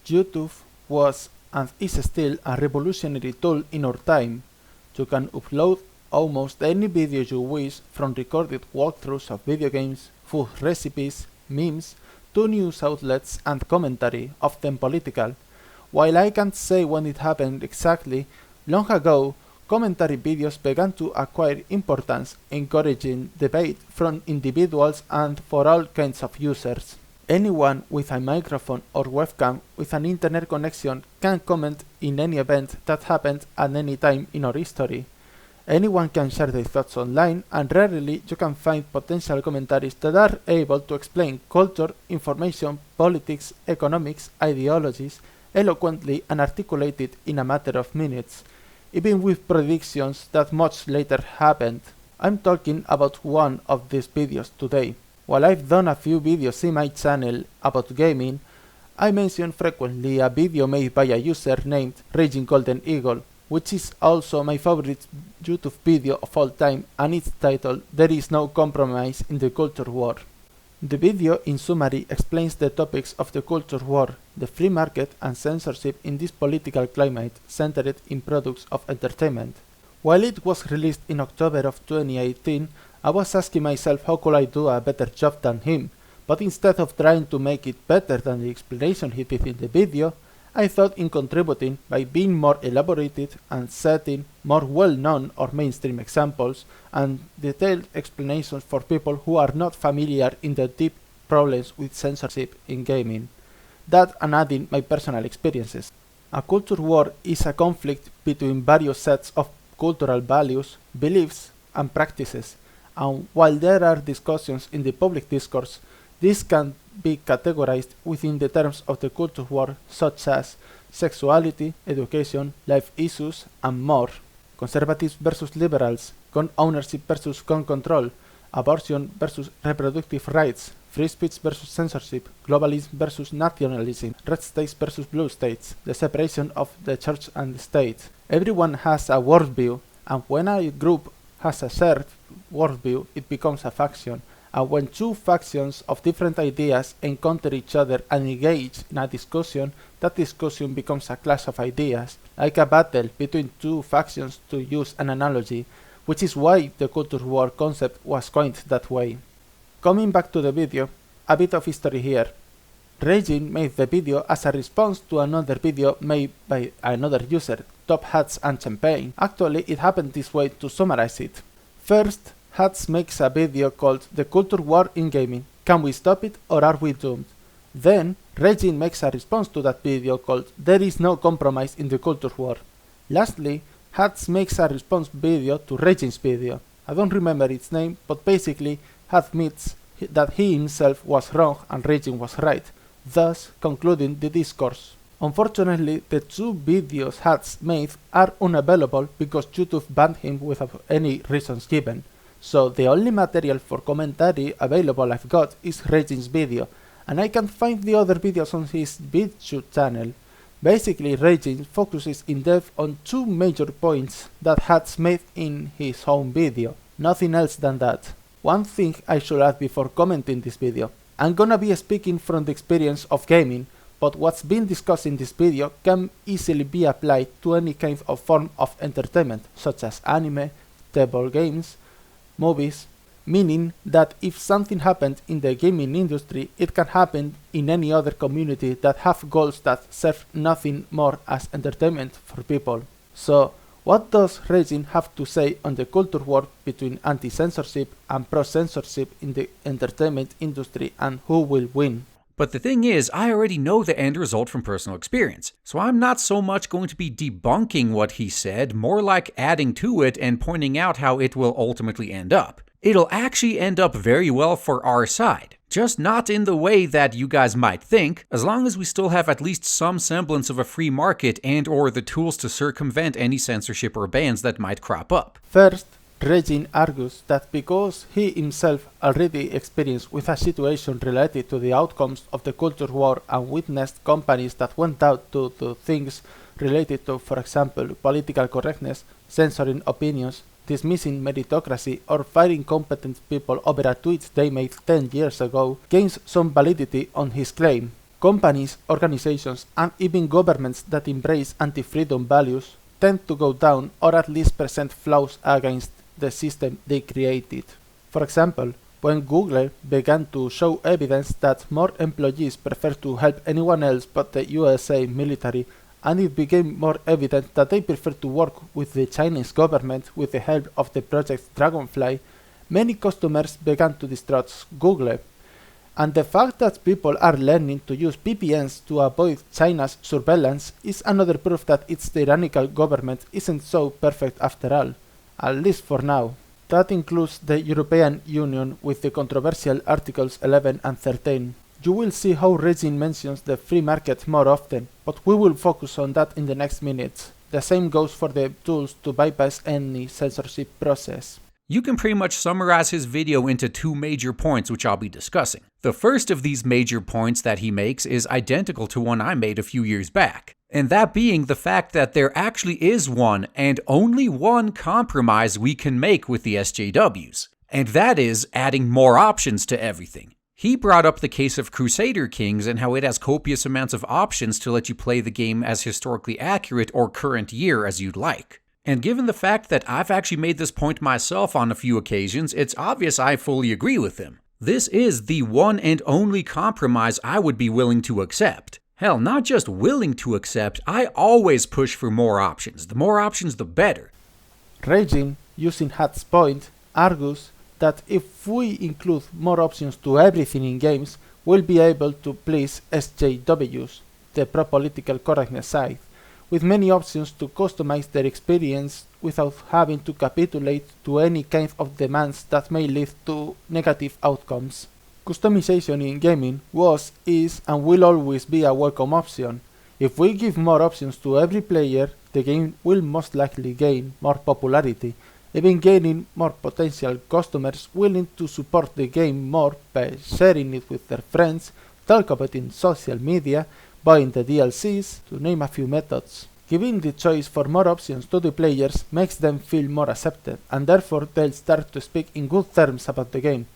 YouTube was and is still a revolutionary tool in our time. You can upload almost any video you wish, from recorded walkthroughs of video games, food recipes, memes, to news outlets and commentary, often political. While I can't say when it happened exactly, long ago, commentary videos began to acquire importance, encouraging debate from individuals and for all kinds of users. Anyone with a microphone or webcam with an internet connection can comment in any event that happened at any time in our history. Anyone can share their thoughts online, and rarely you can find potential commentaries that are able to explain culture, information, politics, economics, ideologies, eloquently and articulated in a matter of minutes, even with predictions that much later happened. I'm talking about one of these videos today. While I've done a few videos in my channel about gaming, I mention frequently a video made by a user named Raging Golden Eagle, which is also my favorite YouTube video of all time, and it's titled "There is no compromise in the culture war." The video in summary explains the topics of the culture war, the free market and censorship in this political climate centered in products of entertainment. While it was released in October of 2018, I was asking myself how could I do a better job than him, but instead of trying to make it better than the explanation he did in the video, I thought in contributing by being more elaborated and setting more well-known or mainstream examples and detailed explanations for people who are not familiar in the deep problems with censorship in gaming. That and adding my personal experiences. A culture war is a conflict between various sets of cultural values, beliefs, and practices, and while there are discussions in the public discourse, this can be categorized within the terms of the culture war, such as sexuality, education, life issues, and more. Conservatives versus liberals, gun ownership versus gun control, abortion versus reproductive rights, free speech versus censorship, globalism versus nationalism, red states versus blue states, the separation of the church and the state. Everyone has a worldview, and when a group has a shared worldview, it becomes a faction. And when two factions of different ideas encounter each other and engage in a discussion, that discussion becomes a clash of ideas, like a battle between two factions, to use an analogy, which is why the culture war concept was coined that way. Coming back to the video, a bit of history here. Raging made the video as a response to another video made by another user, Top Hats and Champagne. Actually, it happened this way to summarize it. First, Hats makes a video called "The Culture War in Gaming. Can we stop it or are we doomed?" Then, Raging makes a response to that video called "There is no compromise in the culture war." Lastly, Hats makes a response video to Raging's video. I don't remember its name, but basically, Hats admits that he himself was wrong and Raging was right, thus concluding the discourse. Unfortunately, the two videos Hats made are unavailable because YouTube banned him without any reasons given. So the only material for commentary available I've got is Raging's video, and I can find the other videos on his BitChute channel. Basically, Raging focuses in depth on two major points that Hats made in his own video, nothing else than that. One thing I should add before commenting this video: I'm gonna be speaking from the experience of gaming, but what's been discussed in this video can easily be applied to any kind of form of entertainment, such as anime, table games, movies, meaning that if something happened in the gaming industry, it can happen in any other community that have goals that serve nothing more as entertainment for people. So, what does Raging have to say on the culture war between anti-censorship and pro-censorship in the entertainment industry, and who will win? But the thing is, I already know the end result from personal experience, so I'm not so much going to be debunking what he said, more like adding to it and pointing out how it will ultimately end up. It'll actually end up very well for our side, just not in the way that you guys might think, as long as we still have at least some semblance of a free market and or the tools to circumvent any censorship or bans that might crop up. First, Raging argues that because he himself already experienced with a situation related to the outcomes of the culture war and witnessed companies that went out to do things related to, for example, political correctness, censoring opinions, dismissing meritocracy, or firing competent people over a tweet they made 10 years ago, gains some validity on his claim. Companies, organizations, and even governments that embrace anti-freedom values tend to go down or at least present flaws against the system they created. For example, when Google began to show evidence that more employees prefer to help anyone else but the USA military, and it became more evident that they prefer to work with the Chinese government with the help of the Project Dragonfly, many customers began to distrust Google. And the fact that people are learning to use VPNs to avoid China's surveillance is another proof that its tyrannical government isn't so perfect after all, at least for now. That includes the European Union with the controversial Articles 11 and 13. You will see how Regine mentions the free market more often, but we will focus on that in the next minutes. The same goes for the tools to bypass any censorship process. You can pretty much summarize his video into two major points which I'll be discussing. The first of these major points that he makes is identical to one I made a few years back, and that being the fact that there actually is one and only one compromise we can make with the SJWs, and that is adding more options to everything. He brought up the case of Crusader Kings and how it has copious amounts of options to let you play the game as historically accurate or current year as you'd like. And given the fact that I've actually made this point myself on a few occasions, it's obvious I fully agree with him. This is the one and only compromise I would be willing to accept. Hell, not just willing to accept, I always push for more options. The more options, the better. Regine, using Hat's point, argues that if we include more options to everything in games, we'll be able to please SJWs, the pro-political correctness side, with many options to customize their experience without having to capitulate to any kind of demands that may lead to negative outcomes. Customization in gaming was, is, and will always be a welcome option. If we give more options to every player, the game will most likely gain more popularity, even gaining more potential customers willing to support the game more by sharing it with their friends, talk about it in social media, buying the DLCs, to name a few methods. Giving the choice for more options to the players makes them feel more accepted, and therefore they'll start to speak in good terms about the game.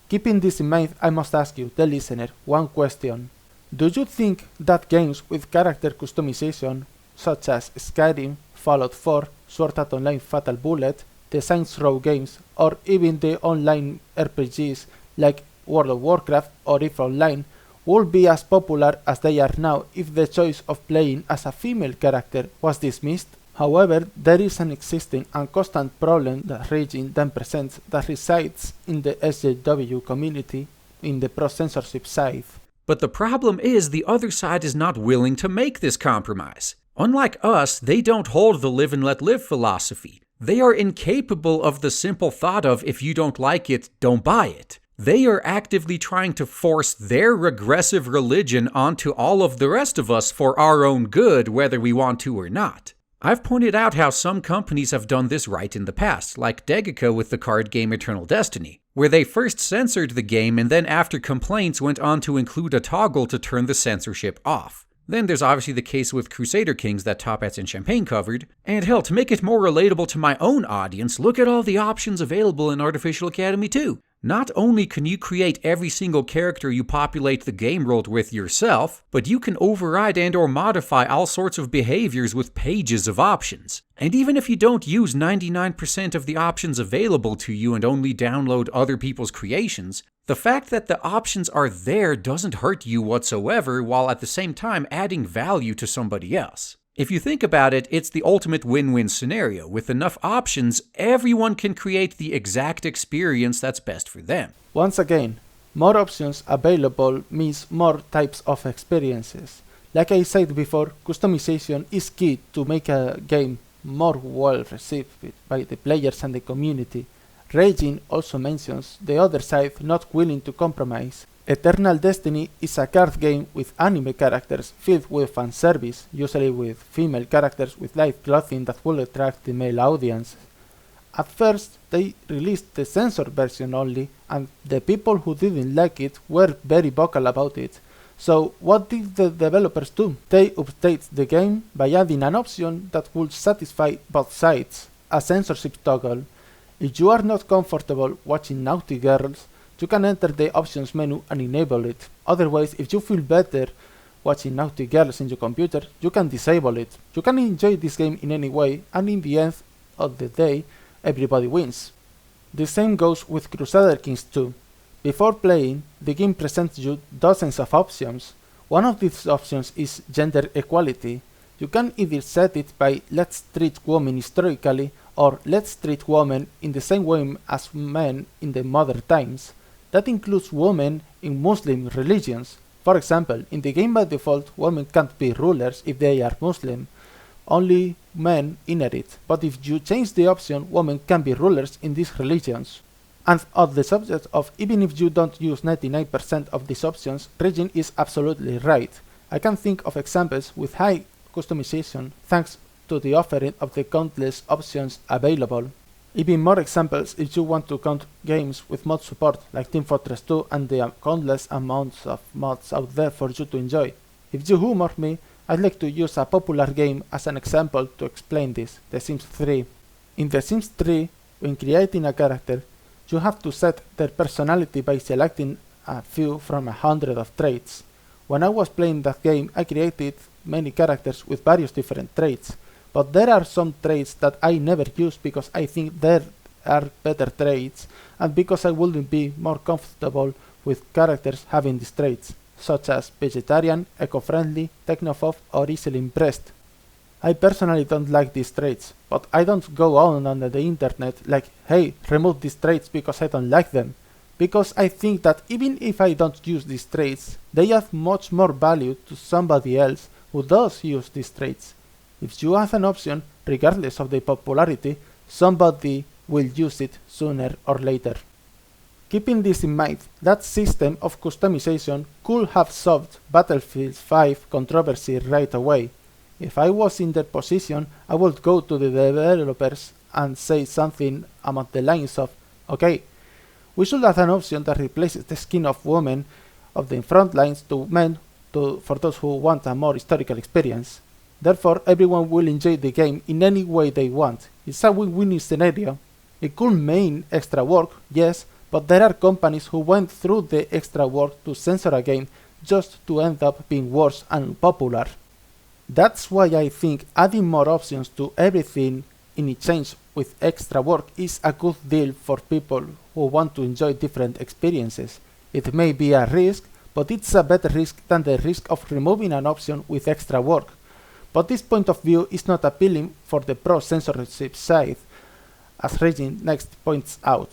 Keeping this in mind, I must ask you, the listener, one question. Do you think that games with character customization, such as Skyrim, Fallout 4, Sword Art Online Fatal Bullet, the Saints Row games, or even the online RPGs like World of Warcraft or EVE Online, would be as popular as they are now if the choice of playing as a female character was dismissed? However, there is an existing and constant problem that Regine then presents that resides in the SJW community, in the pro-censorship side. But the problem is the other side is not willing to make this compromise. Unlike us, they don't hold the live and let live philosophy. They are incapable of the simple thought of if you don't like it, don't buy it. They are actively trying to force their regressive religion onto all of the rest of us for our own good, whether we want to or not. I've pointed out how some companies have done this right in the past, like Degica with the card game Eternal Destiny, where they first censored the game and then after complaints went on to include a toggle to turn the censorship off. Then there's obviously the case with Crusader Kings that Top Hats and Champagne covered, and hell, to make it more relatable to my own audience, look at all the options available in Artificial Academy 2. Not only can you create every single character you populate the game world with yourself, but you can override and or modify all sorts of behaviors with pages of options. And even if you don't use 99% of the options available to you and only download other people's creations, the fact that the options are there doesn't hurt you whatsoever, while at the same time adding value to somebody else. If you think about it, it's the ultimate win-win scenario. With enough options, everyone can create the exact experience that's best for them. Once again, more options available means more types of experiences. Like I said before, customization is key to make a game more well received by the players and the community. Regine also mentions the other side not willing to compromise. Eternal Destiny is a card game with anime characters filled with fan service, usually with female characters with light clothing that will attract the male audience. At first, they released the censored version only, and the people who didn't like it were very vocal about it. So what did the developers do? They updated the game by adding an option that would satisfy both sides, a censorship toggle. If you are not comfortable watching naughty girls, you can enter the options menu and enable it. Otherwise, if you feel better watching naughty girls in your computer, you can disable it. You can enjoy this game in any way, and in the end of the day, everybody wins. The same goes with Crusader Kings 2. Before playing, the game presents you dozens of options. One of these options is gender equality. You can either set it by let's treat women historically or let's treat women in the same way as men in the modern times. That includes women in Muslim religions. For example, in the game by default, women can't be rulers if they are Muslim. Only men inherit, but if you change the option, women can be rulers in these religions. And on the subject of even if you don't use 99% of these options, Regin is absolutely right. I can think of examples with high customization thanks to the offering of the countless options available. Even more examples if you want to count games with mod support like Team Fortress 2 and the countless amounts of mods out there for you to enjoy. If you humor me, I'd like to use a popular game as an example to explain this, The Sims 3. In The Sims 3, when creating a character, you have to set their personality by selecting a few from 100 of traits. When I was playing that game, I created many characters with various different traits, but there are some traits that I never use because I think there are better traits and because I wouldn't be more comfortable with characters having these traits, such as vegetarian, eco-friendly, technophobe or easily impressed. I personally don't like these traits, but I don't go on the internet like, hey, remove these traits because I don't like them, because I think that even if I don't use these traits, they add much more value to somebody else who does use these traits. If you have an option, regardless of the popularity, somebody will use it sooner or later. Keeping this in mind, that system of customization could have solved Battlefield 5 controversy right away. If I was in their position, I would go to the developers and say something along the lines of, okay, we should have an option that replaces the skin of women of the front lines to men for those who want a more historical experience. Therefore, everyone will enjoy the game in any way they want. It's a win-win scenario. It could mean extra work, yes, but there are companies who went through the extra work to censor a game just to end up being worse and unpopular. That's why I think adding more options to everything in exchange with extra work is a good deal for people who want to enjoy different experiences. It may be a risk, but it's a better risk than the risk of removing an option with extra work. But this point of view is not appealing for the pro-censorship side, as Regin next points out.